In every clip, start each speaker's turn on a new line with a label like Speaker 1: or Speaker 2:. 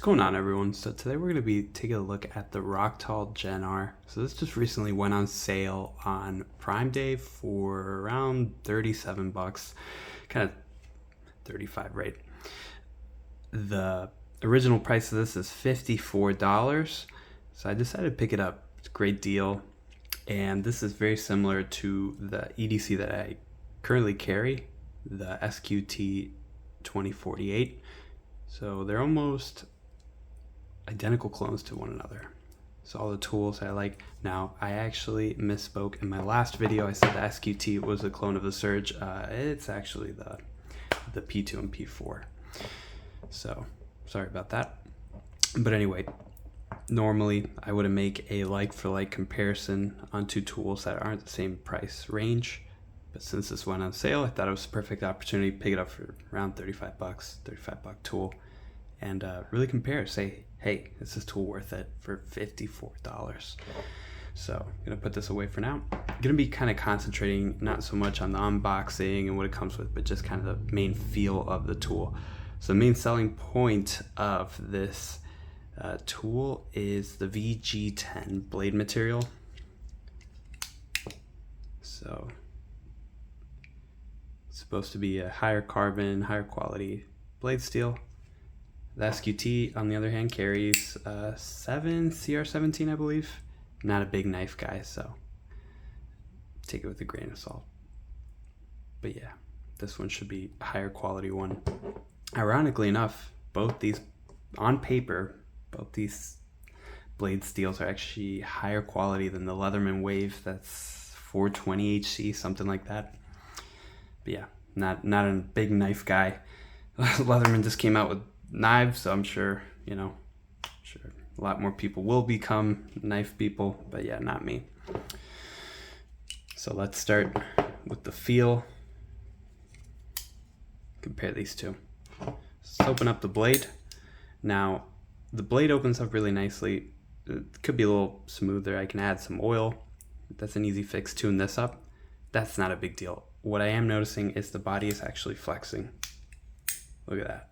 Speaker 1: going on, everyone? So today we're going to be taking a look at the ROCKTOL GEN-R. So this just recently went on sale on Prime Day for around 37 bucks, kind of 35 right. The original price of this is $54, so I decided to pick it up. It's a great deal, and this is very similar to the EDC that I currently carry, the SQT 2048. So they're almost identical clones to one another. So all the tools I like. Now, I actually misspoke in my last video. I said the SQT was a clone of the Surge. It's actually the P2 and P4. So sorry about that. But anyway, normally I wouldn't make a like-for-like comparison on two tools that aren't the same price range. But since this went on sale, I thought it was a perfect opportunity to pick it up for around 35 bucks, 35 buck tool, and really compare, say, hey, is this tool worth it for $54? So I'm gonna put this away for now. I'm gonna be kind of concentrating not so much on the unboxing and what it comes with, but just kind of the main feel of the tool. So the main selling point of this tool is the VG-10 blade material. So supposed to be a higher carbon, higher quality blade steel. The SQT, on the other hand, carries 7 CR17, I believe. Not a big knife guy, so take it with a grain of salt. But yeah, this one should be a higher quality one. Ironically enough, both these, on paper, both these blade steels are actually higher quality than the Leatherman Wave. That's 420 HC, something like that. But yeah, not a big knife guy. Leatherman just came out with knives, so I'm sure, sure a lot more people will become knife people, but yeah, not me. So let's start with the feel. Compare these two. Let's open up the blade. Now, the blade opens up really nicely. It could be a little smoother. I can add some oil. That's an easy fix. Tune this up. That's not a big deal. What I am noticing is the body is actually flexing. Look at that.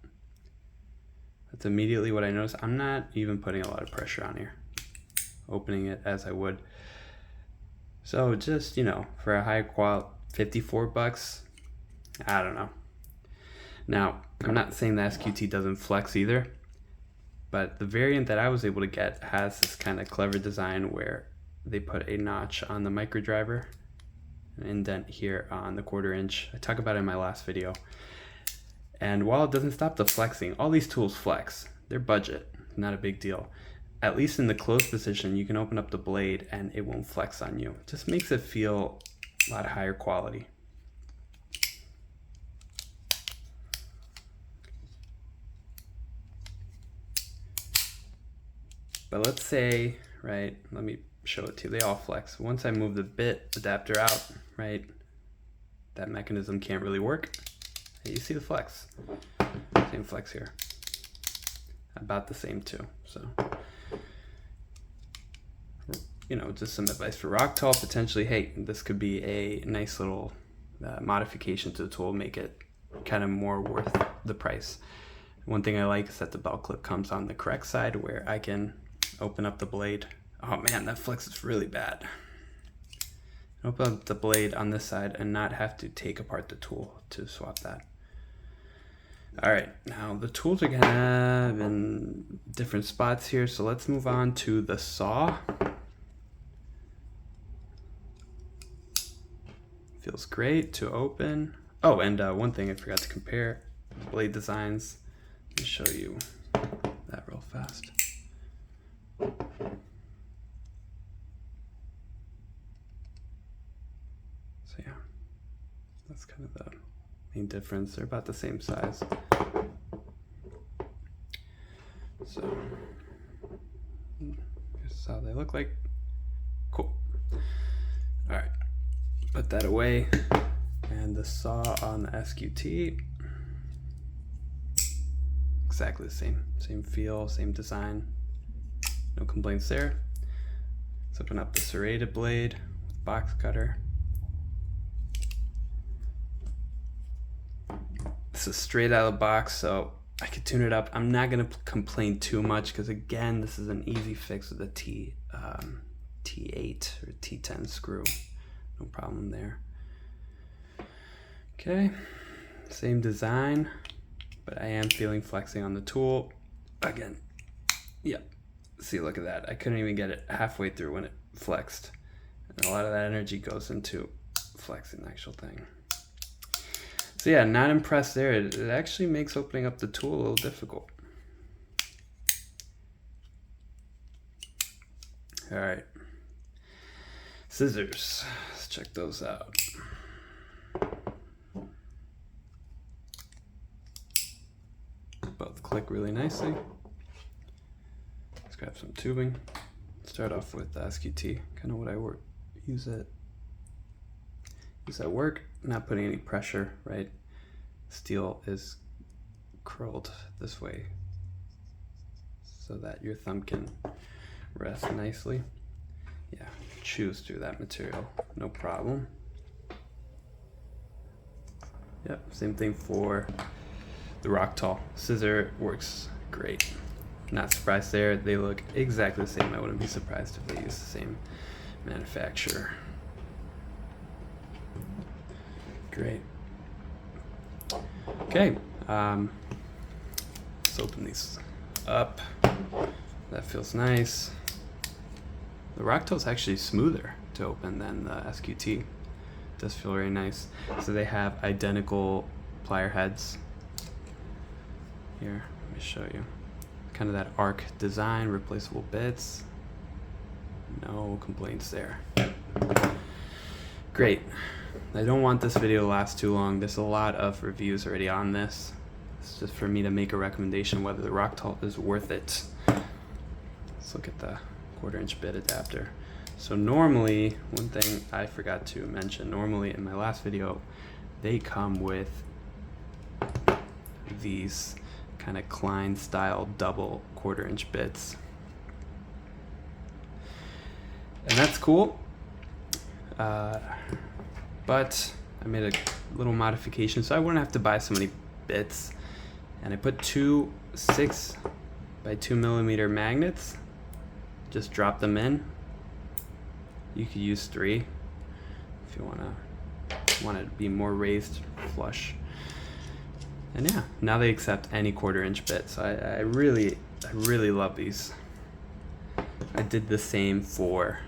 Speaker 1: That's immediately what I notice. I'm not even putting a lot of pressure on here. Opening it as I would. So just, for a high quality, 54 bucks, I don't know. Now, I'm not saying the SQT doesn't flex either, but the variant that I was able to get has this kind of clever design where they put a notch on the micro driver, an indent here on the 1/4 inch. I talked about it in my last video. And while it doesn't stop the flexing, all these tools flex. They're budget, not a big deal. At least in the closed position, you can open up the blade and it won't flex on you. It just makes it feel a lot higher quality. But let's say, right, let me show it to you. They all flex. Once I move the bit adapter out, right, that mechanism can't really work. You see the flex. Same flex here. About the same too. So, just some advice for ROCKTOL. Potentially, hey, this could be a nice little modification to the tool, make it kind of more worth the price. One thing I like is that the belt clip comes on the correct side where I can open up the blade. Oh man, that flex is really bad. Open up the blade on this side and not have to take apart the tool to swap that. All right, now the tools are kind of in different spots here, so let's move on to the saw. Feels great to open. Oh, and one thing I forgot to compare, blade designs. Let me show you that real fast. So yeah, that's kind of the main difference. They're about the same size. So here's how they look like. Cool. All right, put that away. And the saw on the SQT, exactly the same feel, same design. No complaints there. Let's open up the serrated blade with box cutter. This is straight out of the box, so I could tune it up. I'm not gonna complain too much because again, this is an easy fix with a T8 or T10 screw. No problem there. Okay, same design, but I am feeling flexing on the tool. Again, yep. See, look at that. I couldn't even get it halfway through when it flexed. And a lot of that energy goes into flexing the actual thing. So yeah, not impressed there. It actually makes opening up the tool a little difficult. All right. Scissors, let's check those out. Both click really nicely. Let's grab some tubing. Start off with SQT, kind of what I use at work, not putting any pressure, right? Steel is curled this way so that your thumb can rest nicely. Yeah, choose through that material, no problem. Yep, same thing for the ROCKTOL. Scissor works great. Not surprised there. They look exactly the same. I wouldn't be surprised if they use the same manufacturer. Great. Okay, let's open these up. That feels nice. The ROCKTOL is actually smoother to open than the SQT. It does feel very nice. So they have identical plier heads. Here, let me show you. Kind of that arc design, replaceable bits. No complaints there. Great. I don't want this video to last too long. There's a lot of reviews already on this. It's just for me to make a recommendation whether the ROCKTOL is worth it. Let's look at the 1/4" bit adapter. So normally, one thing I forgot to mention, normally in my last video, they come with these kind of Klein style double 1/4" bits. And that's cool. But I made a little modification so I wouldn't have to buy so many bits. And I put two 6 by 2 millimeter magnets. Just drop them in. You could use 3 if you want it to be more raised flush. And yeah, now they accept any 1/4" bit. So I really love these. I did the same for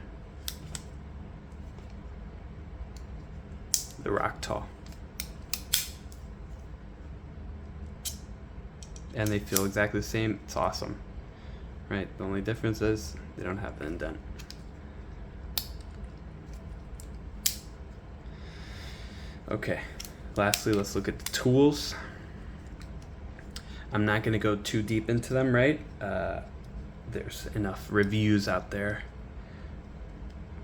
Speaker 1: the ROCKTOL. And they feel exactly the same. It's awesome. Right? The only difference is they don't have the indent. Okay. Lastly, let's look at the tools. I'm not going to go too deep into them, right? There's enough reviews out there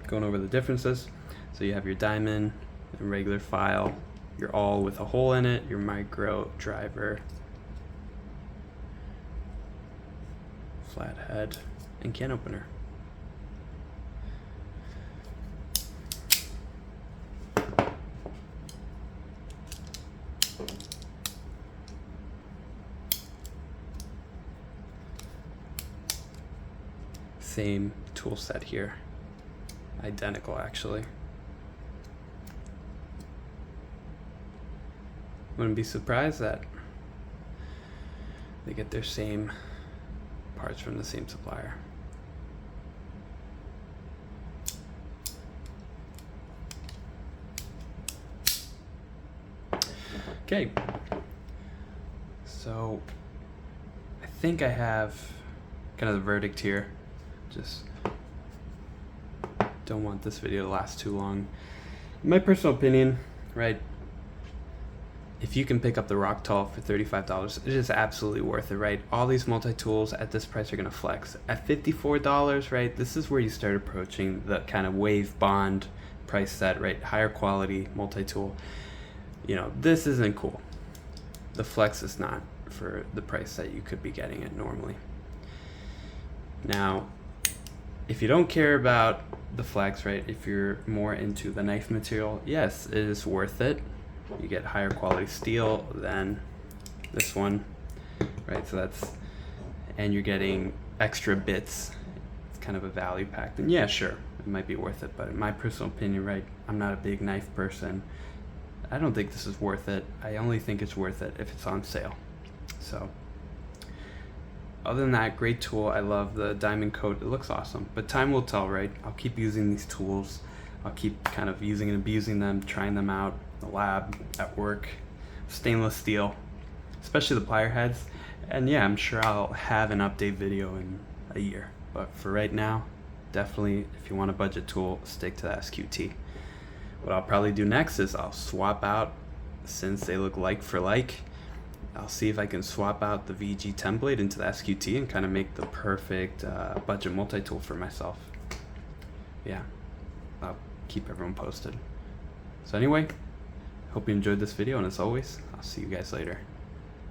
Speaker 1: going over the differences. So you have your diamond and regular file, your all with a hole in it, your micro driver, flat head, and can opener. Same tool set here, identical actually. Wouldn't be surprised that they get their same parts from the same supplier. Okay, so I think I have kind of the verdict here. Just don't want this video to last too long. In my personal opinion, right, if you can pick up the ROCKTOL for $35, it is absolutely worth it, right? All these multi-tools at this price are gonna flex. At $54, right, this is where you start approaching the kind of wave bond price set, right? Higher quality multi-tool. You know, this isn't cool. The flex is not for the price that you could be getting it normally. Now, if you don't care about the flex, right, if you're more into the knife material, yes, it is worth it. You get higher quality steel than this one. right? So that's, and you're getting extra bits. It's kind of a value pack. Then yeah, sure, it might be worth it. But in my personal opinion, right, I'm not a big knife person. I don't think this is worth it. I only think it's worth it if it's on sale. So other than that, great tool. I love the diamond coat. It looks awesome, but time will tell, right? I'll keep using these tools. I'll keep kind of using and abusing them, trying them out in the lab, at work. Stainless steel, especially the plier heads. And yeah, I'm sure I'll have an update video in a year. But for right now, definitely, if you want a budget tool, stick to the SQT. What I'll probably do next is I'll swap out, since they look like for like, I'll see if I can swap out the VG-10 blade into the SQT and kind of make the perfect budget multi-tool for myself. Yeah, I'll keep everyone posted. So anyway, hope you enjoyed this video, and as always, I'll see you guys later.